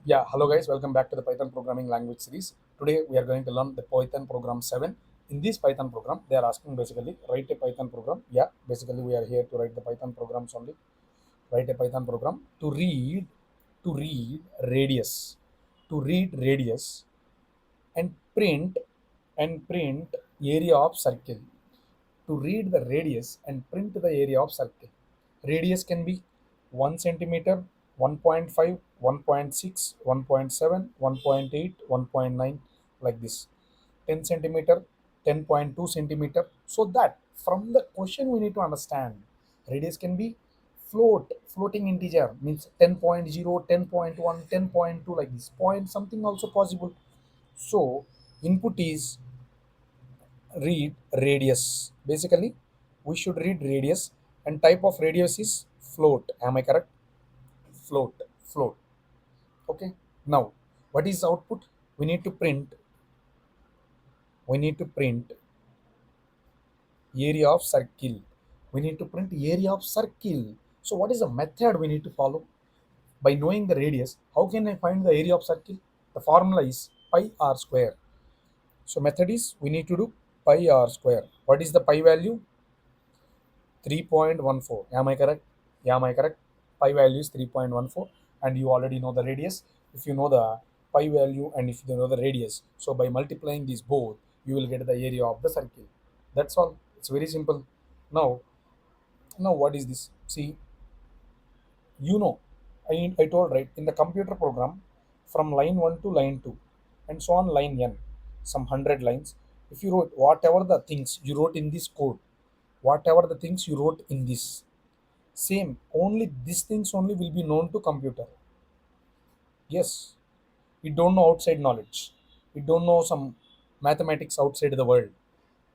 Yeah, hello guys, welcome back to the Python programming language series. Today we are going to learn the Python program 7. In this Python program, they are asking basically write a Python program. Yeah, basically we are here to write the Python programs only. Write a Python program to read radius, to read radius and print area of circle. To read the radius and print the area of circle. Radius can be 1 centimeter, 1.5, 1.6, 1.7, 1.8, 1.9, like this. 10 centimeter, 10.2 centimeter. So that from the question we need to understand radius can be floating integer means 10.0, 10.1, 10.2, like this point something also possible. So input is read radius. Basically we should read radius and type of radius is float. Am I correct? Float. Okay. Now what is output? We need to print we need to print area of circle. So what is the method we need to follow? By knowing the radius, how can I find the area of circle? The formula is pi r square. So method is we need to do pi r square. What is the pi value? 3.14. Am I correct? Yeah, am I correct? Pi value is 3.14, and you already know the radius. If you know the pi value and if you know the radius, so by multiplying these both, you will get the area of the circle. That's all. It's very simple. Now, now what is this? See, I told right in the computer program from line 1 to line 2 and so on line n, some 100 lines. If you wrote whatever the things you wrote in this code, whatever the things you wrote in this, same, only these things only will be known to computer. Yes, we don't know outside knowledge. We don't know some mathematics outside the world.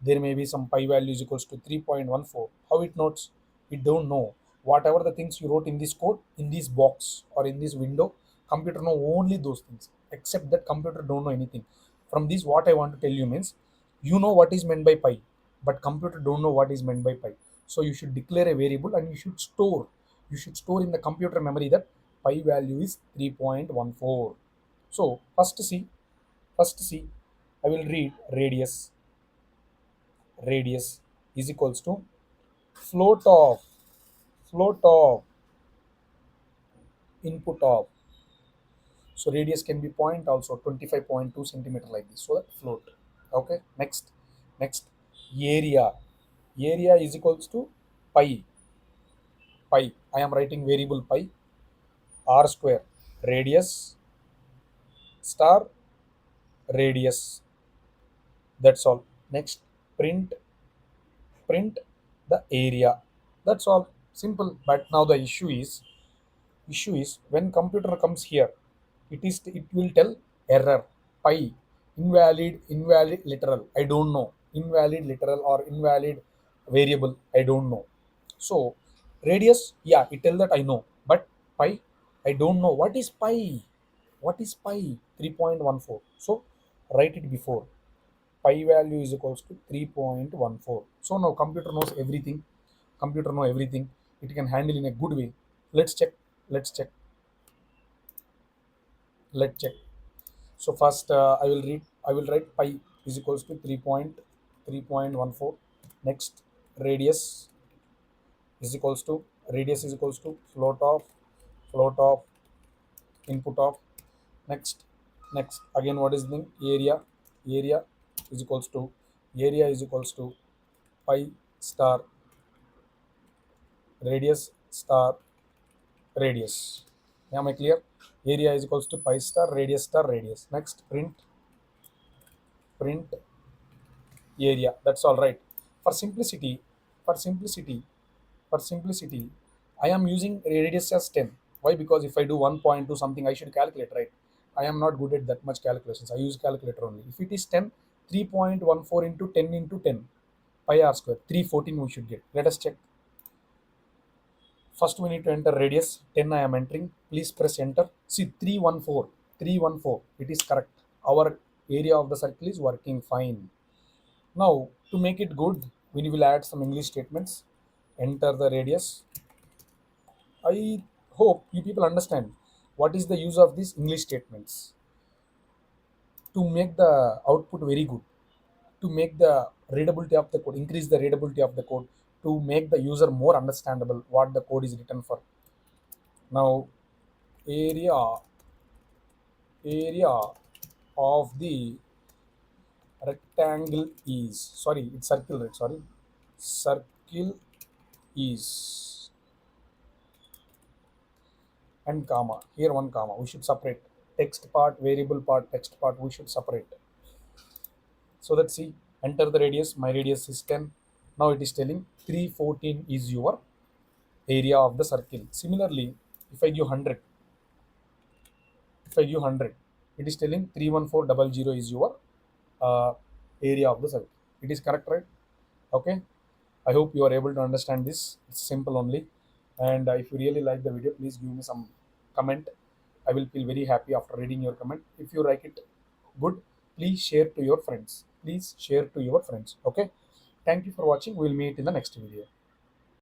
There may be some pi value is equals to 3.14. How it notes? We don't know. Whatever the things you wrote in this code, in this box or in this window, computer know only those things. Except that computer don't know anything. From this, what I want to tell you means, you know what is meant by pi, but computer don't know what is meant by pi. So you should declare a variable and you should store. You should store in the computer memory that pi value is 3.14. So first see, I will read radius is equals to float of input of. So radius can be point also 25.2 centimeter, like this, so that float. Okay. Next area is equals to pi pi. I am writing variable pi r square radius star radius. That's all. Next, print the area. That's all. Simple. But now the issue is when computer comes here, it will tell error pi invalid literal. I don't know invalid literal or invalid variable. I don't know. So radius, yeah, it tell that I know, but pi, I don't know what is pi. 3.14. So write it before. Pi value is equals to 3.14. So now computer know everything. It can handle in a good way. Let's check let's check let's check. So first, I will write pi is equals to 3.14. Next, radius radius is equals to float of input of. Next next again, what is the thing? Area is equals to pi star radius star radius. Am I clear? Area is equals to pi star radius. Next, print area. That's all right. For simplicity, for simplicity, for simplicity, I am using radius as 10. Why? Because if I do 1.2 something, I should calculate, right? I am not good at that much calculations. I use calculator only. If it is 10, 3.14 into 10 into 10, pi r square, 314 we should get. Let us check. First, we need to enter radius 10. I am entering. Please press enter. See, 314. 314. It is correct. Our area of the circle is working fine. Now, to make it good, we will add some English statements. Enter the radius. I hope you people understand. What is the use of these English statements? To make the output very good, to make the readability of the code, increase the readability of the code, to make the user more understandable what the code is written for. Now, area of the rectangle is, sorry, it's circle, right? Sorry, circle is, and comma, here one comma, we should separate text part, variable part, text part, we should separate. So let's see, enter the radius, my radius is 10. Now it is telling 314 is your area of the circle. Similarly, if I give 100, if I give 100, it is telling 31400 is your uh, area of the circle. It is correct, right? Okay, I hope you are able to understand this. It's simple only. And if you really like the video, please give me some comment. I will feel very happy after reading your comment. If you like it good, please share to your friends. Please share to your friends. Okay, thank you for watching. We'll meet in the next video.